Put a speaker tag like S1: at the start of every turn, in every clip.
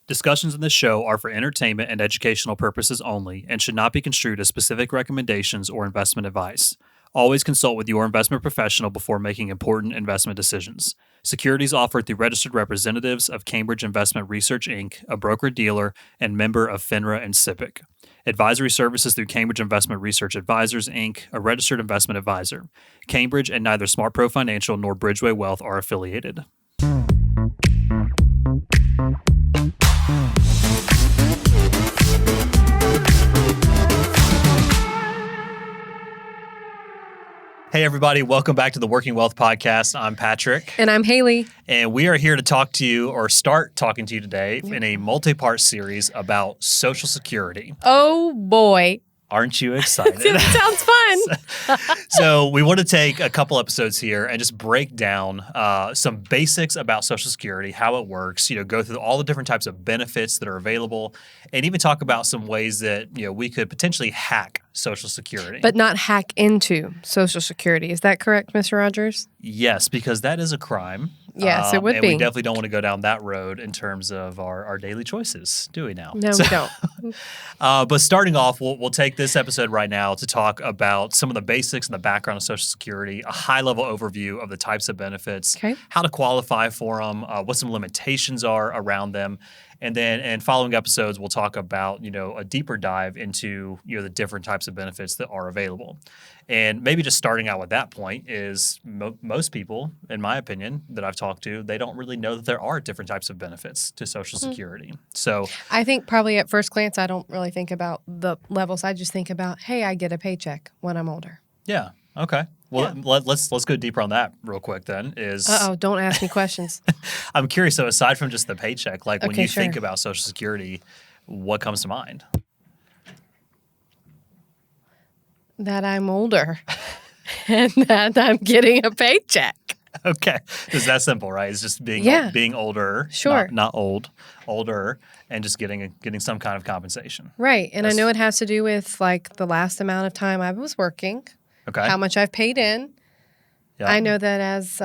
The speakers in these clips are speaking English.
S1: Discussions in this show are for entertainment and educational purposes only and should not be construed as specific recommendations or investment advice. Always consult with your investment professional before making important investment decisions. Securities offered through registered representatives of Cambridge Investment Research, Inc., a broker-dealer and member of FINRA and SIPC. Advisory services through Cambridge Investment Research Advisors, Inc., a registered investment advisor. Cambridge and neither SmartPro Financial nor Bridgeway Wealth are affiliated. Hey, everybody. Welcome back to the Working Wealth Podcast. I'm Patrick.
S2: And I'm Haley.
S1: And we are here to talk to you or start talking to you today in a multi-part series about Social Security.
S2: Oh, boy.
S1: Aren't you excited?
S2: It sounds fun.
S1: So we want to take a couple episodes here and just break down some basics about Social Security, how it works, go through all the different types of benefits that are available, and even talk about some ways that we could potentially hack Social Security.
S2: But not hack into Social Security. Is that correct, Mr. Rogers?
S1: Yes, because that is a crime.
S2: Yes, it would
S1: and
S2: be.
S1: We definitely don't want to go down that road in terms of our daily choices, do we now?
S2: No, we don't.
S1: But starting off, we'll take this episode right now to talk about some of the basics and the background of Social Security, a high-level overview of the types of benefits, how to qualify for them, what some limitations are around them. And then in following episodes, we'll talk about, a deeper dive into, the different types of benefits that are available. And maybe just starting out with that point is most people, in my opinion, that I've talked to, they don't really know that there are different types of benefits to Social Security. So
S2: I think probably at first glance, I don't really think about the levels. I just think about, hey, I get a paycheck when I'm older.
S1: Yeah. Okay. Well, let's go deeper on that real quick then.
S2: Don't ask me questions.
S1: I'm curious. So aside from just the paycheck, when you think about Social Security, what comes to mind? That
S2: I'm older and that I'm getting a paycheck.
S1: Okay. It's that simple, right? It's just being older, not old, older, and just getting some kind of compensation.
S2: Right. And I know it has to do with the last amount of time I was working.
S1: Okay.
S2: How much I've paid in. Yeah. I know that as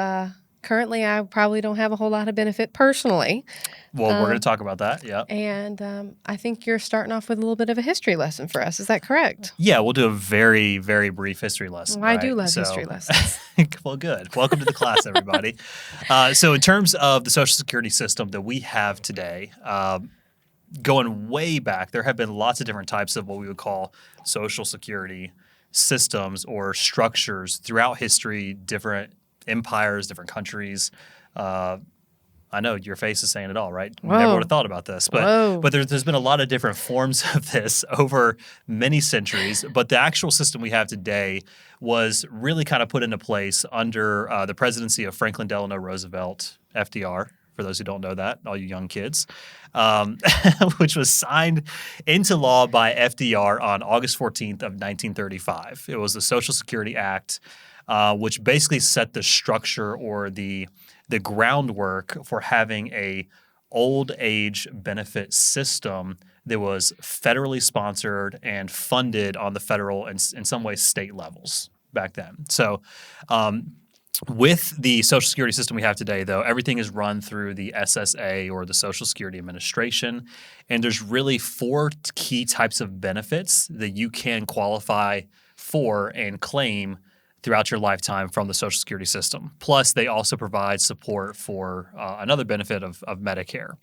S2: currently I probably don't have a whole lot of benefit personally.
S1: Well, we're going to talk about that, yeah.
S2: And I think you're starting off with a little bit of a history lesson for us. Is that correct?
S1: Yeah, we'll do a very, very brief history lesson.
S2: Well, I do love history lessons.
S1: Well, good. Welcome to the class, everybody. So in terms of the Social Security system that we have today, going way back, there have been lots of different types of what we would call Social Security systems or structures throughout history, different empires, different countries. I know your face is saying it all, right?
S2: Whoa.
S1: Never would have thought about this. But there's been a lot of different forms of this over many centuries. But the actual system we have today was really kind of put into place under the presidency of Franklin Delano Roosevelt, FDR, for those who don't know that, all you young kids, which was signed into law by FDR on August 14th of 1935. It was the Social Security Act, which basically set the structure or the groundwork for having a old age benefit system that was federally sponsored and funded on the federal and in some ways state levels back then. So with the Social Security system we have today, though, everything is run through the SSA or the Social Security Administration. And there's really 4 key types of benefits that you can qualify for and claim throughout your lifetime from the Social Security system. Plus, they also provide support for another benefit of Medicare.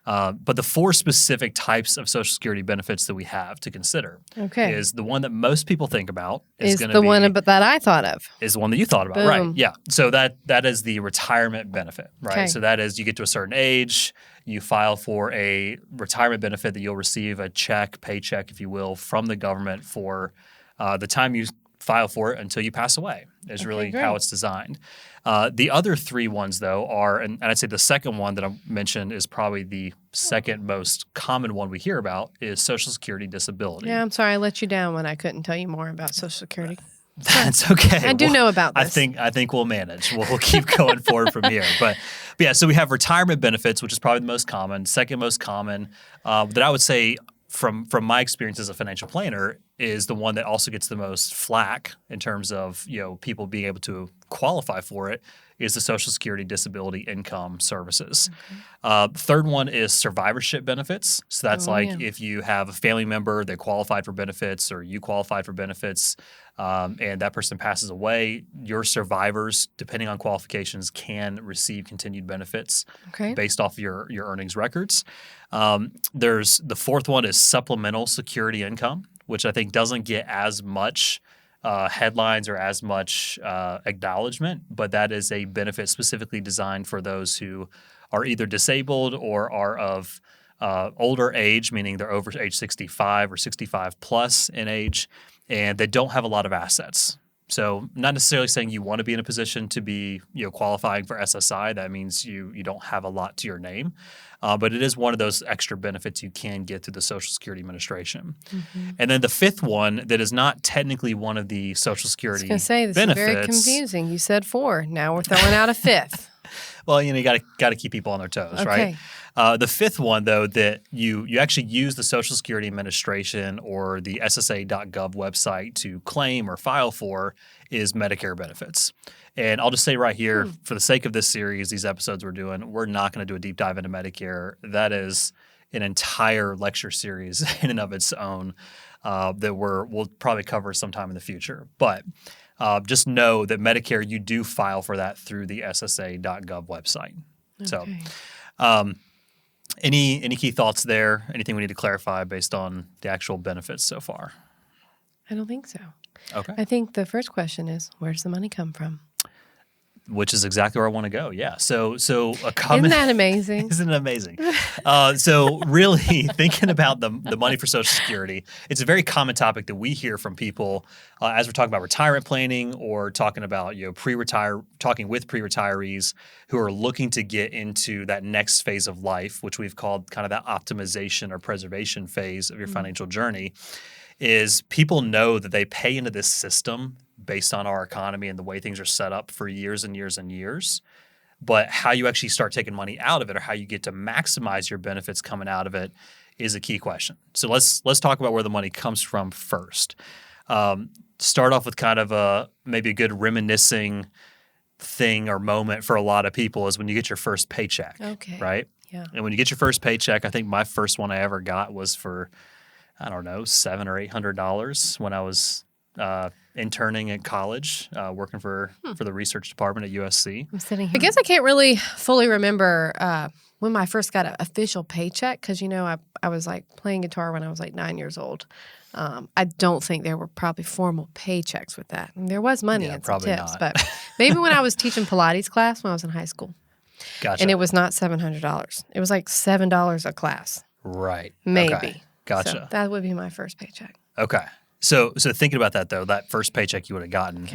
S1: But the 4 specific types of Social Security benefits that we have to consider is the one that most people think about is going to be
S2: one that I thought of.
S1: Is the one that you thought about,
S2: Boom.
S1: right? Yeah. So that is the retirement benefit, right?
S2: Okay.
S1: So that is you get to a certain age, you file for a retirement benefit that you'll receive a paycheck, if you will, from the government for the time you file for it until you pass away is really how it's designed. The other 3 ones, though, are, and I'd say the second one that I mentioned is probably the second most common one we hear about, is Social Security disability.
S2: Yeah, I'm sorry I let you down when I couldn't tell you more about Social Security.
S1: That's okay.
S2: I do know about this.
S1: I think we'll manage. We'll keep going forward from here. But yeah, so we have retirement benefits, which is probably the most common. Second most common that I would say from my experience as a financial planner is the one that also gets the most flack in terms of people being able to qualify for it is the Social Security Disability Income Services. Third one is survivorship benefits. So that's if you have a family member that qualified for benefits or you qualified for benefits and that person passes away, your survivors, depending on qualifications, can receive continued benefits based off your earnings records. There's the fourth one is supplemental security income, which I think doesn't get as much headlines or as much acknowledgement, but that is a benefit specifically designed for those who are either disabled or are of older age, meaning they're over age 65 or 65 plus in age, and they don't have a lot of assets. So not necessarily saying you want to be in a position to be qualifying for SSI. That means you don't have a lot to your name. But it is one of those extra benefits you can get through the Social Security Administration. And then the fifth one that is not technically one of the Social Security benefits.
S2: I was going to say, this is very confusing. You said 4. Now we're throwing out a fifth.
S1: Well, you got to keep people on their toes, right? The fifth one, though, that you actually use the Social Security Administration or the SSA.gov website to claim or file for is Medicare benefits. And I'll just say right here, for the sake of this series, these episodes we're doing, we're not going to do a deep dive into Medicare. That is an entire lecture series in and of its own that we'll probably cover sometime in the future. But just know that Medicare, you do file for that through the SSA.gov website. So any key thoughts there? Anything we need to clarify based on the actual benefits so far?
S2: I don't think so.
S1: Okay.
S2: I think the first question is, where does the money come from?
S1: Which is exactly where I want to go. Yeah. So a common.
S2: Isn't that amazing?
S1: Isn't it amazing? So really thinking about the money for Social Security, it's a very common topic that we hear from people as we're talking about retirement planning or talking about talking with pre-retirees who are looking to get into that next phase of life, which we've called kind of that optimization or preservation phase of your financial journey. Is people know that they pay into this system based on our economy and the way things are set up for years and years and years. But how you actually start taking money out of it or how you get to maximize your benefits coming out of it is a key question. So let's talk about where the money comes from first. Start off with kind of maybe a good reminiscing thing or moment for a lot of people is when you get your first paycheck, right?
S2: Yeah.
S1: And when you get your first paycheck, I think my first one I ever got was for I don't know, $700 or $800 when I was interning at college, working for the research department at USC.
S2: I'm sitting here. I guess I can't really fully remember when I first got an official paycheck because, I was like playing guitar when I was like 9 years old. I don't think there were probably formal paychecks with that. And there was money and some tips, but maybe when I was teaching Pilates class when I was in high school.
S1: Gotcha.
S2: And it was not $700. It was like $7 a class.
S1: Right.
S2: Maybe.
S1: Okay. Gotcha.
S2: So that would be my first paycheck.
S1: Okay. So thinking about that, though, that first paycheck you would have gotten,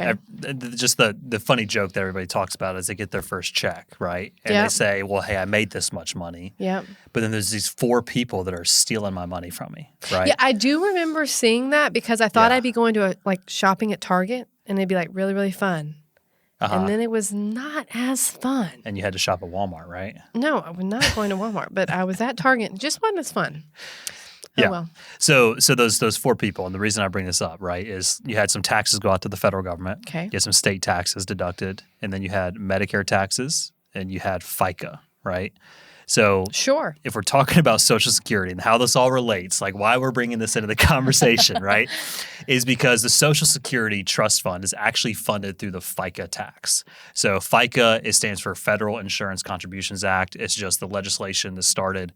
S1: just the funny joke that everybody talks about is they get their first check, right? And they say, well, hey, I made this much money.
S2: Yep.
S1: But then there's these 4 people that are stealing my money from me, right?
S2: Yeah, I do remember seeing that because I thought I'd be going to shopping at Target and it'd be like really, really fun. And then it was not as fun.
S1: And you had to shop at Walmart, right?
S2: No, I was not going to Walmart, but I was at Target. It just wasn't as fun.
S1: Yeah.
S2: Oh, well.
S1: So those 4 people, and the reason I bring this up, right, is you had some taxes go out to the federal government.
S2: Okay.
S1: You had some state taxes deducted, and then you had Medicare taxes, and you had FICA, right? So
S2: sure.
S1: If we're talking about Social Security and how this all relates, like why we're bringing this into the conversation, right, is because the Social Security Trust Fund is actually funded through the FICA tax. So FICA, it stands for Federal Insurance Contributions Act. It's just the legislation that started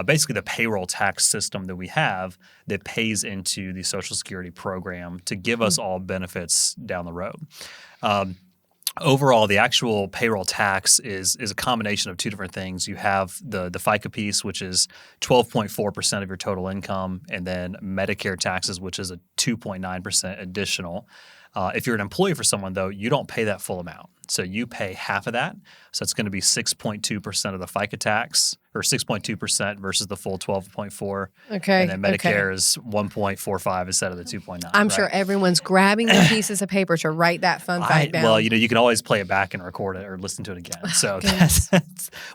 S1: basically the payroll tax system that we have that pays into the Social Security program to give us all benefits down the road. Overall, the actual payroll tax is a combination of 2 different things. You have the FICA piece, which is 12.4% of your total income, and then Medicare taxes, which is a 2.9% additional. If you're an employee for someone, though, you don't pay that full amount. So you pay half of that. So it's going to be 6.2% of the FICA tax, or 6.2% versus the full 12.4.
S2: Okay.
S1: And then Medicare is 1.45 instead of the 2.9.
S2: I'm sure everyone's grabbing their pieces of paper to write that fun fact down.
S1: Well, you can always play it back and record it or listen to it again. So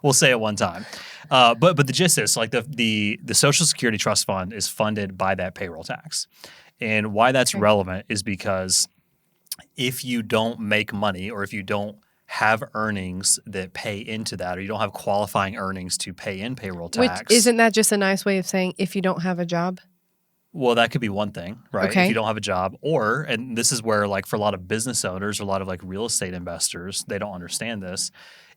S1: we'll say it one time. But the gist is like the Social Security Trust Fund is funded by that payroll tax. And why that's relevant is because if you don't make money or if you don't have earnings that pay into that, or you don't have qualifying earnings to pay in payroll
S2: Which
S1: tax.
S2: isn't that just a nice way of saying if you don't have a job?
S1: Well, that could be one thing, right?
S2: Okay.
S1: If you don't have a job, or, and this is where like for a lot of business owners, or a lot of like real estate investors, they don't understand this,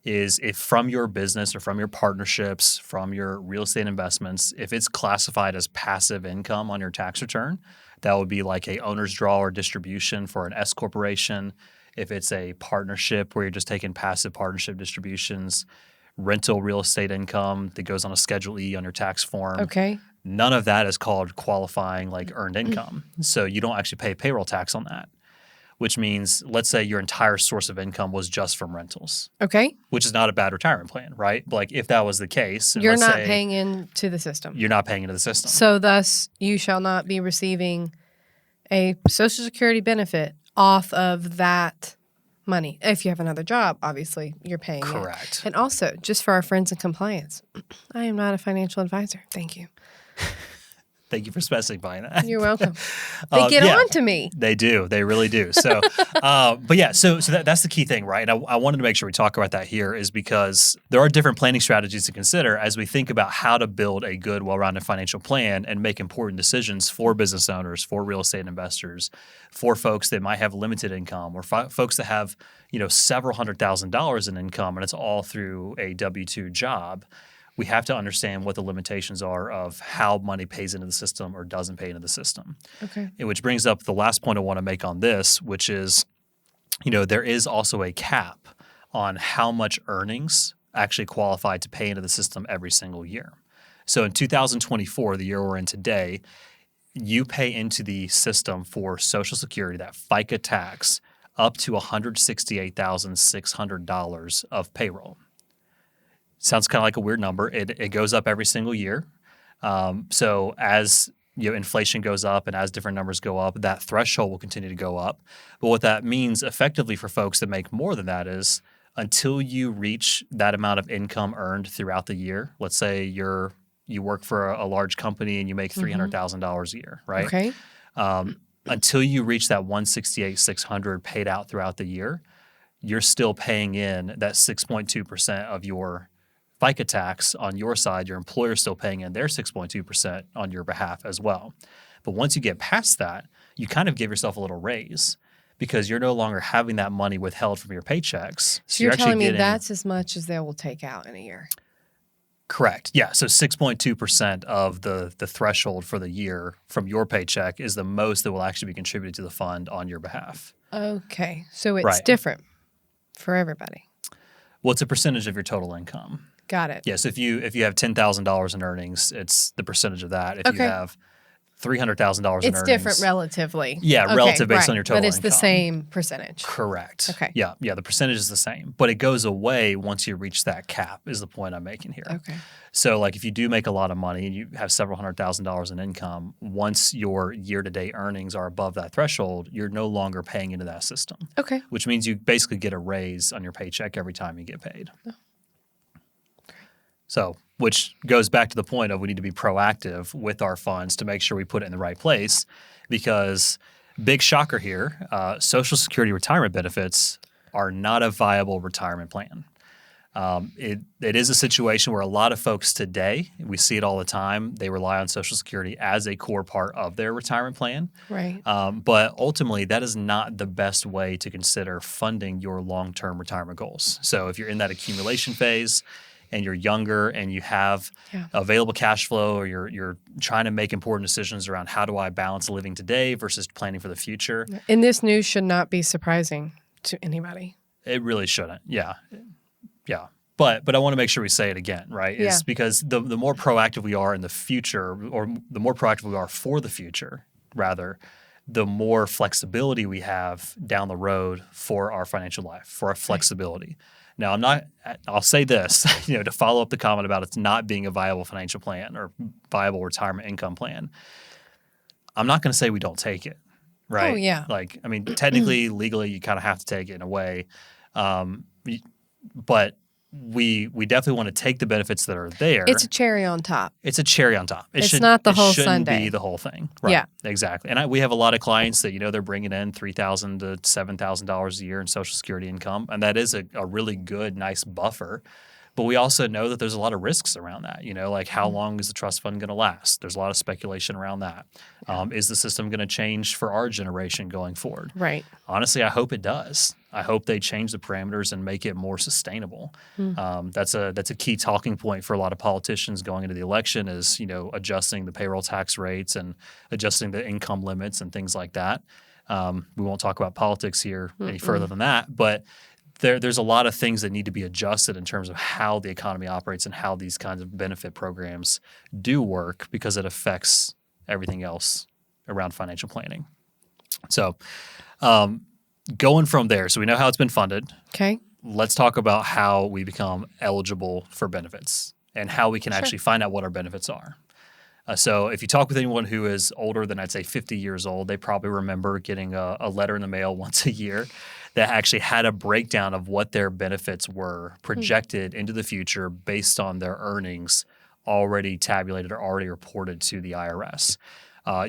S1: is if from your business or from your partnerships, from your real estate investments, if it's classified as passive income on your tax return, that would be like a owner's draw or distribution for an S corporation. If it's a partnership where you're just taking passive partnership distributions, rental real estate income that goes on a Schedule E on your tax form.
S2: Okay.
S1: None of that is called qualifying like earned income. So you don't actually pay payroll tax on that, which means let's say your entire source of income was just from rentals.
S2: Okay.
S1: Which is not a bad retirement plan, right? Like if that was the case.
S2: You're not paying into the system.
S1: You're not paying into the system.
S2: So thus, you shall not be receiving a Social Security benefit off of that money. If you have another job, obviously, you're paying it.
S1: Correct.
S2: And also, just for our friends in compliance, I am not a financial advisor. Thank you.
S1: Thank you for specifying that.
S2: You're welcome. They get on to me.
S1: They do. They really do. So, but yeah, so that's the key thing, right? And I wanted to make sure we talk about that here is because there are different planning strategies to consider as we think about how to build a good, well-rounded financial plan and make important decisions for business owners, for real estate investors, for folks that might have limited income, or folks that have, several $100,000 in income and it's all through a W-2 job. We have to understand what the limitations are of how money pays into the system or doesn't pay into the system.
S2: Okay.
S1: Which brings up the last point I want to make on this, which is, there is also a cap on how much earnings actually qualify to pay into the system every single year. So in 2024, the year we're in today, you pay into the system for Social Security, that FICA tax, up to $168,600 of payroll. Sounds kind of like a weird number. It goes up every single year. So as inflation goes up and as different numbers go up, that threshold will continue to go up. But what that means effectively for folks that make more than that is until you reach that amount of income earned throughout the year, let's say you work for a large company and you make $300,000 a year, right?
S2: Okay.
S1: Until you reach that $168,600 paid out throughout the year, you're still paying in that 6.2% of your FICA tax on your side. Your employer's still paying in their 6.2% on your behalf as well. But once you get past that, you kind of give yourself a little raise because you're no longer having that money withheld from your paychecks.
S2: So you're telling me that's as much as they will take out in a year?
S1: Correct. Yeah. So 6.2% of the threshold for the year from your paycheck is the most that will actually be contributed to the fund on your behalf.
S2: Okay. So it's different for everybody.
S1: Well, it's a percentage of your total income.
S2: Got it.
S1: Yes. If you have $10,000 in earnings, it's the percentage of that. If you have $300,000 in earnings,
S2: it's different relatively.
S1: Yeah,
S2: okay,
S1: relative based on your total
S2: income. But it's
S1: income.
S2: the same percentage.
S1: Correct.
S2: Okay.
S1: Yeah. The percentage is the same, but it goes away once you reach that cap. Is the point I'm making here.
S2: Okay.
S1: So, like, if you do make a lot of money and you have several $100,000 in income, once your year-to-date earnings are above that threshold, you're no longer paying into that system.
S2: Okay.
S1: Which means you basically get a raise on your paycheck every time you get paid. Oh. So, which goes back to the point of we need to be proactive with our funds to make sure we put it in the right place because big shocker here, Social Security retirement benefits are not a viable retirement plan. It is a situation where a lot of folks today, we see it all the time, they rely on Social Security as a core part of their retirement plan.
S2: Right.
S1: But ultimately, that is not the best way to consider funding your long-term retirement goals. So if you're in that accumulation phase and you're younger and you have available cash flow or you're trying to make important decisions around how do I balance living today versus planning for the future.
S2: And this news should not be surprising to anybody.
S1: It really shouldn't. Yeah. Yeah. But I want to make sure we say it again, right? It's because the more proactive we are in the future, or the more proactive we are for the future, rather, the more flexibility we have down the road for our financial life, for our flexibility. Now, I'll say this, to follow up the comment about it's not being a viable financial plan or viable retirement income plan. I'm not going to say we don't take it, right?
S2: Oh, yeah.
S1: Technically, legally, you kind of have to take it in a way. But we definitely want to take the benefits that are there.
S2: It's a cherry on top.
S1: It's a cherry on top.
S2: It's not the whole
S1: shouldn't
S2: sundae.
S1: be the whole thing. Right.
S2: Yeah.
S1: Exactly. And we have a lot of clients that, they're bringing in $3,000 to $7,000 a year in Social Security income. And that is a really good, nice buffer. But we also know that there's a lot of risks around that. Like how long is the trust fund going to last? There's a lot of speculation around that. Is the system going to change for our generation going forward?
S2: Right.
S1: Honestly, I hope it does. I hope they change the parameters and make it more sustainable. That's a key talking point for a lot of politicians going into the election is, adjusting the payroll tax rates and adjusting the income limits and things like that. We won't talk about politics here any further than that, but there's a lot of things that need to be adjusted in terms of how the economy operates and how these kinds of benefit programs do work because it affects everything else around financial planning. So going from there, so we know how it's been funded.
S2: Okay.
S1: Let's talk about how we become eligible for benefits and how we can actually find out what our benefits are. So if you talk with anyone who is older than, I'd say, 50 years old, they probably remember getting a letter in the mail once a year that actually had a breakdown of what their benefits were projected into the future based on their earnings already tabulated or already reported to the IRS.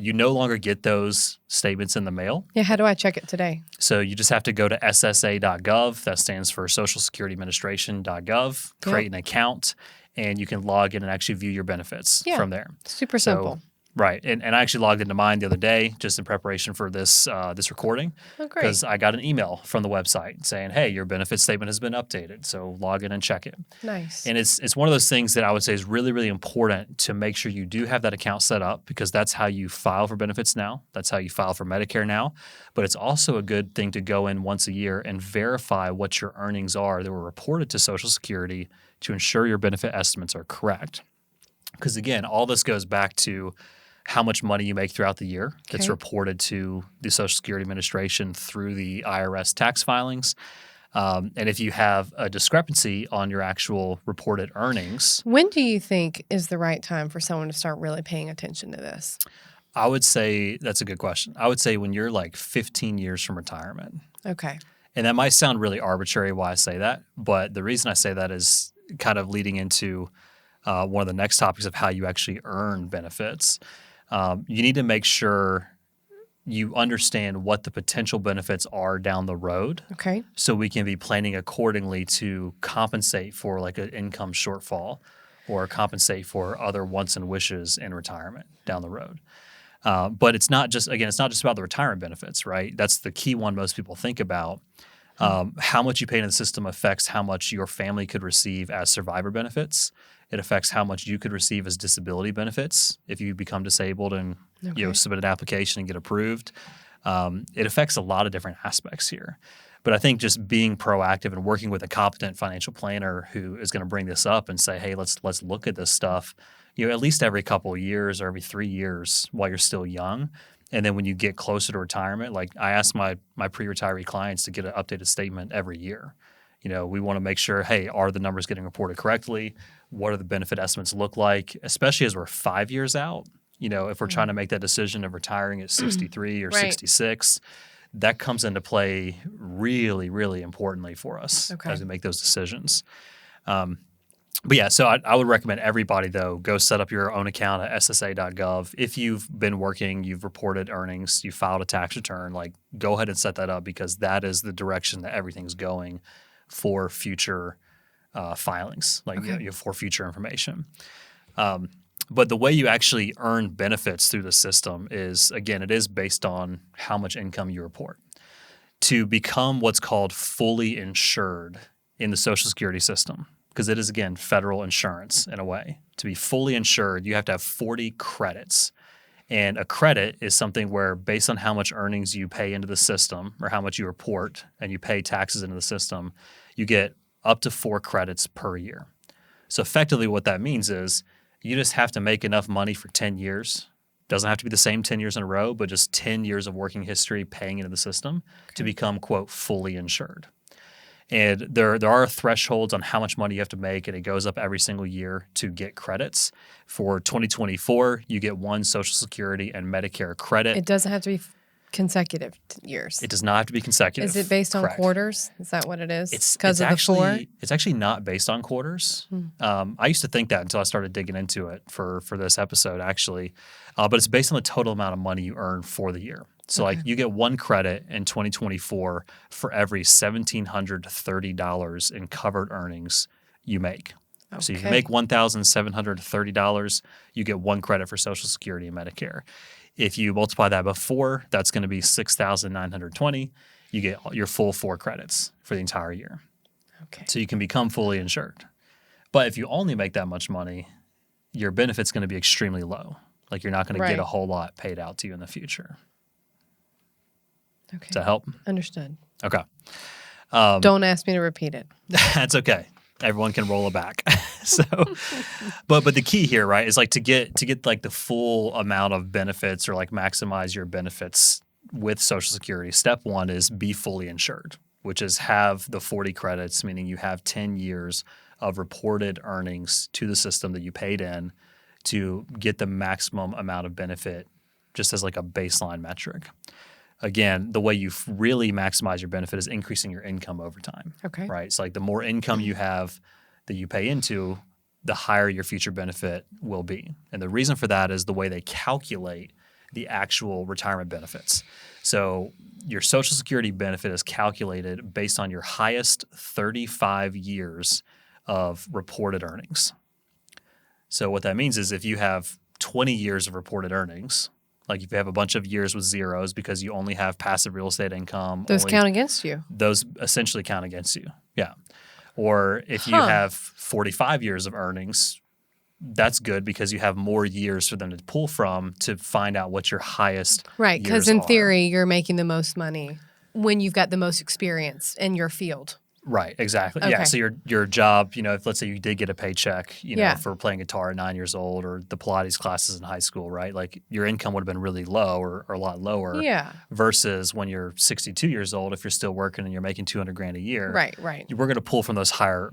S1: You no longer get those statements in the mail.
S2: Yeah, how do I check it today?
S1: So you just have to go to ssa.gov. That stands for Social Security Administration.gov, create an account, and you can log in and actually view your benefits from there.
S2: Super simple.
S1: Right. And I actually logged into mine the other day just in preparation for this recording.
S2: Oh, great.
S1: Because I got an email from the website saying, hey, your benefit statement has been updated. So log in and check it.
S2: Nice.
S1: And it's one of those things that I would say is really, really important to make sure you do have that account set up because that's how you file for benefits now. That's how you file for Medicare now. But it's also a good thing to go in once a year and verify what your earnings are that were reported to Social Security to ensure your benefit estimates are correct. Because again, all this goes back to how much money you make throughout the year that's reported to the Social Security Administration through the IRS tax filings. And if you have a discrepancy on your actual reported earnings.
S2: When do you think is the right time for someone to start really paying attention to this?
S1: I would say that's a good question. I would say when you're like 15 years from retirement.
S2: Okay.
S1: And that might sound really arbitrary why I say that. But the reason I say that is kind of leading into one of the next topics of how you actually earn benefits. You need to make sure you understand what the potential benefits are down the road.
S2: Okay.
S1: So we can be planning accordingly to compensate for like an income shortfall or compensate for other wants and wishes in retirement down the road. But it's not just about the retirement benefits, right? That's the key one most people think about. How much you pay into the system affects how much your family could receive as survivor benefits. It affects how much you could receive as disability benefits if you become disabled and submit an application and get approved. It affects a lot of different aspects here. But I think just being proactive and working with a competent financial planner who is going to bring this up and say, hey, let's look at this stuff, at least every couple of years or every 3 years while you're still young. And then when you get closer to retirement, like I ask my pre-retiree clients to get an updated statement every year. We want to make sure, hey, are the numbers getting reported correctly? What do the benefit estimates look like, especially as we're 5 years out? If we're trying to make that decision of retiring at 63 or 66, that comes into play really, really importantly for us as we make those decisions. But yeah, so I would recommend everybody, though, go set up your own account at ssa.gov. If you've been working, you've reported earnings, you filed a tax return, like go ahead and set that up because that is the direction that everything's going for future filings, for future information. But the way you actually earn benefits through the system is, again, it is based on how much income you report. To become what's called fully insured in the Social Security system, because it is, again, federal insurance in a way. To be fully insured, you have to have 40 credits. And a credit is something where based on how much earnings you pay into the system or how much you report and you pay taxes into the system, you get up to 4 credits per year. So effectively what that means is you just have to make enough money for 10 years. Doesn't have to be the same 10 years in a row, but just 10 years of working history paying into the system to become, quote, fully insured. And there are thresholds on how much money you have to make, and it goes up every single year to get credits. For 2024, you get 1 Social Security and Medicare credit.
S2: It doesn't have to be consecutive years.
S1: It does not have to be consecutive.
S2: Is it based on
S1: Correct.
S2: quarters? Is that what it is?
S1: It's
S2: Because of the 4?
S1: It's actually not based on quarters. I used to think that until I started digging into it for this episode, actually. But it's based on the total amount of money you earn for the year. So, like, you get 1 credit in 2024 for every $1,730 in covered earnings you make.
S2: Okay.
S1: So if you make $1,730, you get 1 credit for Social Security and Medicare. If you multiply that by 4, that's going to be 6,920. You get your full 4 credits for the entire year.
S2: Okay.
S1: So you can become fully insured. But if you only make that much money, your benefit's going to be extremely low. Like, you're not going to get a whole lot paid out to you in the future.
S2: Okay.
S1: Does that help?
S2: Understood.
S1: Okay.
S2: Don't ask me to repeat it.
S1: That's okay. Everyone can roll it back. So, but the key here, right, is like to get like the full amount of benefits, or like maximize your benefits with Social Security. Step 1 is be fully insured, which is have the 40 credits, meaning you have 10 years of reported earnings to the system that you paid in to get the maximum amount of benefit, just as like a baseline metric. Again, the way you really maximize your benefit is increasing your income over time.
S2: Okay.
S1: Right? So like the more income you have that you pay into, the higher your future benefit will be. And the reason for that is the way they calculate the actual retirement benefits. So your Social Security benefit is calculated based on your highest 35 years of reported earnings. So what that means is if you have 20 years of reported earnings, like if you have a bunch of years with zeros because you only have passive real estate income.
S2: Those count against you.
S1: Those essentially count against you. Yeah. Or if you have 45 years of earnings, that's good because you have more years for them to pull from to find out what your highest
S2: Right, because
S1: years
S2: in
S1: are.
S2: theory, you're making the most money when you've got the most experience in your field.
S1: Right, exactly.
S2: Okay.
S1: Yeah, so your job, if let's say you did get a paycheck,
S2: Yeah.
S1: for playing guitar at 9 years old, or the Pilates classes in high school, right? Like your income would have been really low or a lot lower.
S2: Yeah.
S1: Versus when you're 62 years old, if you're still working and you're making $200,000 a year.
S2: Right.
S1: We're going to pull from those higher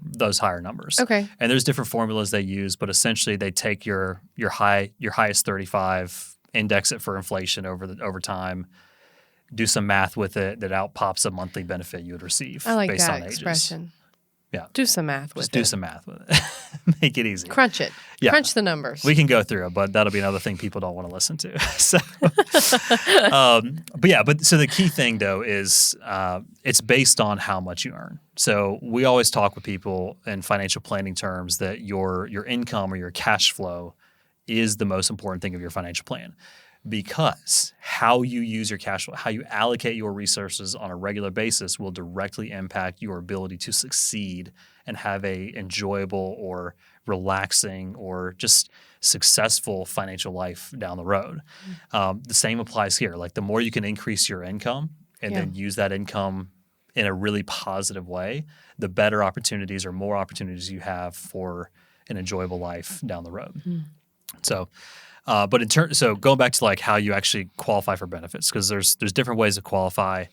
S1: numbers.
S2: Okay.
S1: And there's different formulas they use, but essentially they take your highest 35, index it for inflation over time. Do some math with it that out pops a monthly benefit you would receive
S2: I like
S1: based
S2: that
S1: on ages.
S2: expression.
S1: Yeah.
S2: Do some math with
S1: Just
S2: it.
S1: do some math with it. Make it easy.
S2: Crunch it.
S1: Yeah.
S2: Crunch the numbers.
S1: We can go through it, but that'll be another thing people don't want to listen to. So, so the key thing though is it's based on how much you earn. So we always talk with people in financial planning terms that your income or your cash flow is the most important thing of your financial plan. Because how you use your cash flow, how you allocate your resources on a regular basis will directly impact your ability to succeed and have a enjoyable or relaxing or just successful financial life down the road. The same applies here. Like the more you can increase your income and then use that income in a really positive way, the better opportunities or more opportunities you have for an enjoyable life down the road. So so going back to like how you actually qualify for benefits, because there's different ways to qualify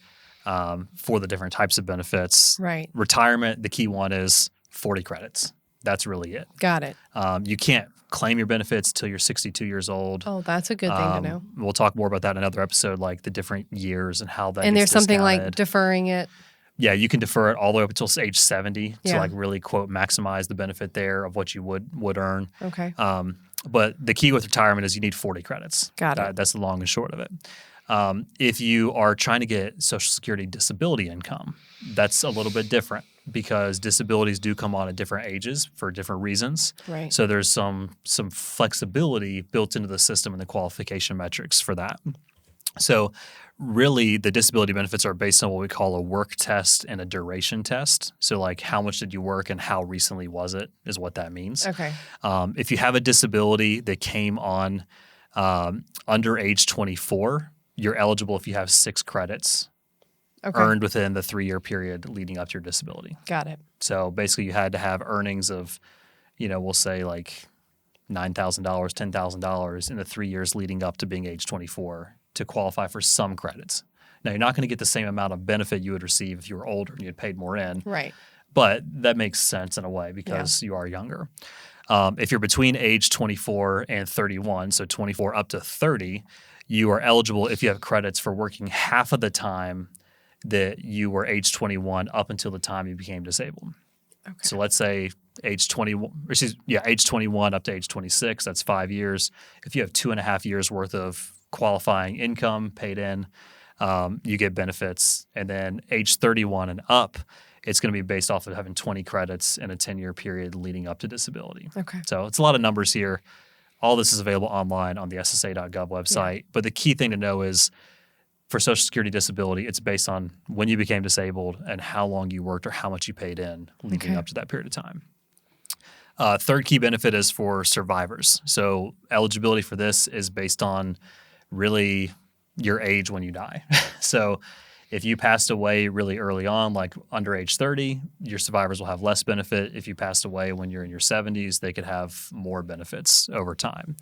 S1: for the different types of benefits.
S2: Right.
S1: Retirement, the key one is 40 credits. That's really it.
S2: Got it.
S1: You can't claim your benefits till you're 62 years old.
S2: Oh, that's a good thing to know.
S1: We'll talk more about that in another episode, like the different years and how that.
S2: And
S1: gets
S2: there's something
S1: discounted.
S2: like deferring it.
S1: Yeah, you can defer it all the way up until age 70 to
S2: Yeah.
S1: like really quote maximize the benefit there of what you would earn.
S2: Okay.
S1: But the key with retirement is you need 40 credits.
S2: Got it.
S1: That's the long and short of it. If you are trying to get Social Security disability income, that's a little bit different because disabilities do come on at different ages for different reasons.
S2: Right.
S1: So there's some flexibility built into the system and the qualification metrics for that. So really the disability benefits are based on what we call a work test and a duration test. So like how much did you work and how recently was it is what that means.
S2: Okay.
S1: If you have a disability that came on under age 24, you're eligible if you have 6 credits earned within the 3-year period leading up to your disability.
S2: Got it.
S1: So basically you had to have earnings of, we'll say like $9,000, $10,000 in the 3 years leading up to being age 24 to qualify for some credits. Now, you're not going to get the same amount of benefit you would receive if you were older and you had paid more in.
S2: Right.
S1: But that makes sense in a way because you are younger. If you're between age 24 and 31, so 24 up to 30, you are eligible if you have credits for working half of the time that you were age 21 up until the time you became disabled.
S2: Okay.
S1: So let's say age 21 up to age 26, that's 5 years. If you have 2.5 years worth of qualifying income paid in, you get benefits. And then age 31 and up, it's going to be based off of having 20 credits in a 10-year period leading up to disability.
S2: Okay.
S1: So it's a lot of numbers here. All this is available online on the SSA.gov website. Yeah. But the key thing to know is for Social Security disability, it's based on when you became disabled and how long you worked or how much you paid in leading up to that period of time. Third key benefit is for survivors. So eligibility for this is based on really your age when you die. So if you passed away really early on, like under age 30, your survivors will have less benefit. If you passed away when you're in your 70s, they could have more benefits over time.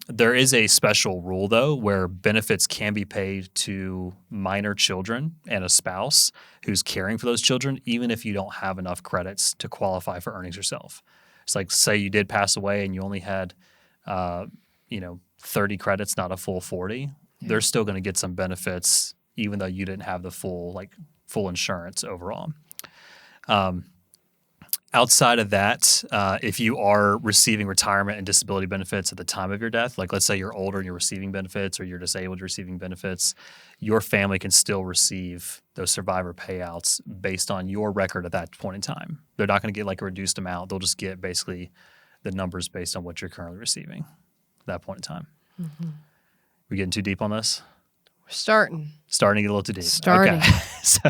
S1: There is a special rule, though, where benefits can be paid to minor children and a spouse who's caring for those children, even if you don't have enough credits to qualify for earnings yourself. It's like, say you did pass away and you only had, 30 credits, not a full 40. They're still going to get some benefits, even though you didn't have the full insurance overall. Outside of that, if you are receiving retirement and disability benefits at the time of your death, like let's say you're older and you're receiving benefits or you're disabled, you're receiving benefits, your family can still receive those survivor payouts based on your record at that point in time. They're not going to get like a reduced amount. They'll just get basically the numbers based on what you're currently receiving at that point in time. Mm-hmm. We getting too deep on this?
S2: Starting
S1: to get a little too deep.
S2: Starting.
S1: Okay. So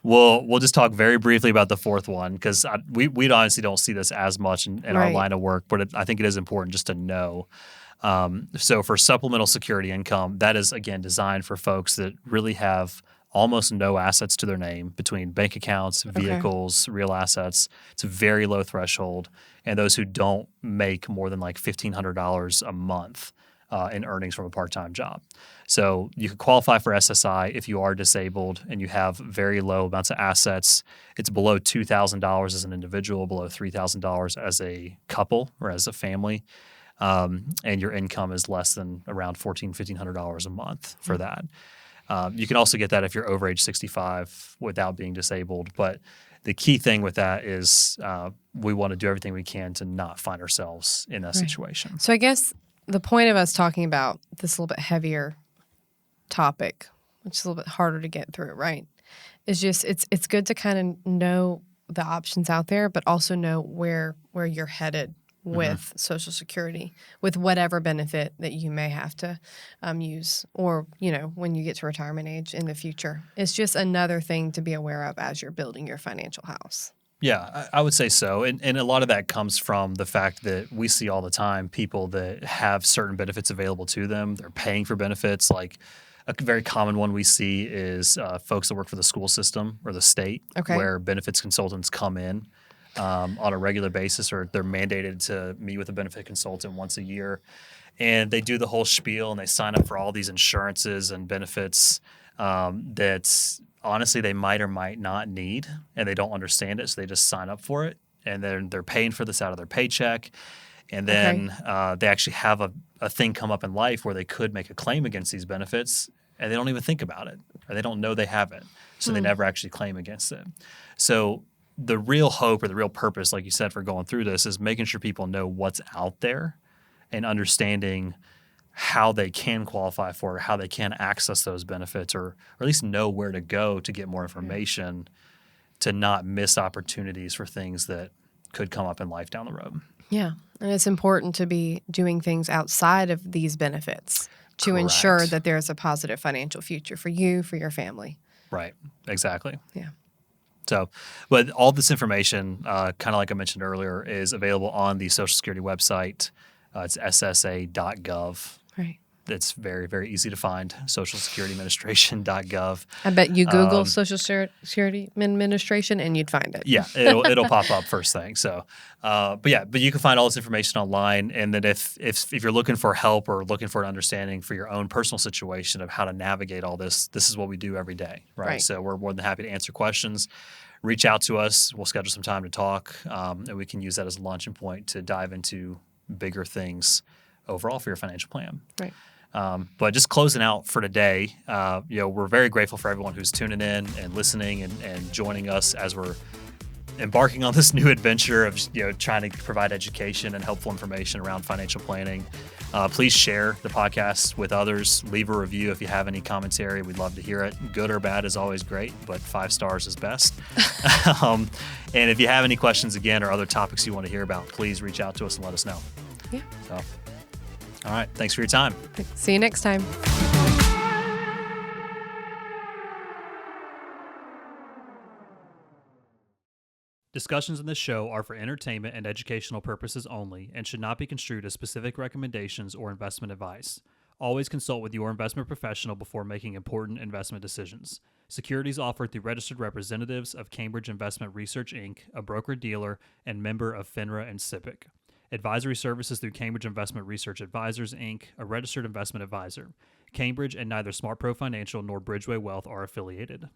S1: we'll just talk very briefly about the fourth one because we honestly don't see this as much in our line of work, but I think it is important just to know. So for supplemental security income, that is, again, designed for folks that really have almost no assets to their name between bank accounts, vehicles, real assets. It's a very low threshold. And those who don't make more than like $1,500 a month in earnings from a part-time job. So you could qualify for SSI if you are disabled and you have very low amounts of assets. It's below $2,000 as an individual, below $3,000 as a couple or as a family. And your income is less than around $1,500 a month for that. You can also get that if you're over age 65 without being disabled. But the key thing with that is we want to do everything we can to not find ourselves in that situation.
S2: So I guess the point of us talking about this little bit heavier topic, which is a little bit harder to get through, right, is just it's good to kind of know the options out there, but also know where you're headed with Social Security, with whatever benefit that you may have to use, or when you get to retirement age in the future. It's just another thing to be aware of as you're building your financial house.
S1: Yeah, I would say so. And a lot of that comes from the fact that we see all the time people that have certain benefits available to them. They're paying for benefits. Like a very common one we see is folks that work for the school system or the state, where benefits consultants come in on a regular basis, or they're mandated to meet with a benefit consultant once a year. And they do the whole spiel and they sign up for all these insurances and benefits that's honestly they might or might not need, and they don't understand it, so they just sign up for it. And then they're paying for this out of their paycheck. And then they actually have a thing come up in life where they could make a claim against these benefits, and they don't even think about it, or they don't know they have it. So they never actually claim against it. So the real hope or the real purpose, like you said, for going through this is making sure people know what's out there and understanding how they can qualify for, how they can access those benefits, or at least know where to go to get more information to not miss opportunities for things that could come up in life down the road.
S2: Yeah, and it's important to be doing things outside of these benefits to ensure that there's a positive financial future for you, for your family.
S1: Right, exactly.
S2: Yeah.
S1: So, but all this information, kind of like I mentioned earlier, is available on the Social Security website. It's ssa.gov.
S2: Right.
S1: It's very, very easy to find, socialsecurityadministration.gov.
S2: I bet you Google Social Security Administration and you'd find it.
S1: Yeah, it'll pop up first thing. So, but you can find all this information online. And then if you're looking for help or looking for an understanding for your own personal situation of how to navigate all this, this is what we do every day, right? So we're more than happy to answer questions. reach out to us. We'll schedule some time to talk, and we can use that as a launching point to dive into bigger things overall for your financial plan.
S2: Right.
S1: But just closing out for today, we're very grateful for everyone who's tuning in and listening and joining us as we're embarking on this new adventure of trying to provide education and helpful information around financial planning. Please share the podcast with others. Leave a review if you have any commentary. We'd love to hear it. Good or bad is always great, but 5 stars is best. And if you have any questions again or other topics you want to hear about, please reach out to us and let us know.
S2: Yeah.
S1: So, all right. Thanks for your time.
S2: See you next time.
S1: Discussions in this show are for entertainment and educational purposes only and should not be construed as specific recommendations or investment advice. Always consult with your investment professional before making important investment decisions. Securities offered through registered representatives of Cambridge Investment Research, Inc., a broker-dealer and member of FINRA and SIPC. Advisory services through Cambridge Investment Research Advisors, Inc., a registered investment advisor. Cambridge and neither SmartPro Financial nor Bridgeway Wealth are affiliated.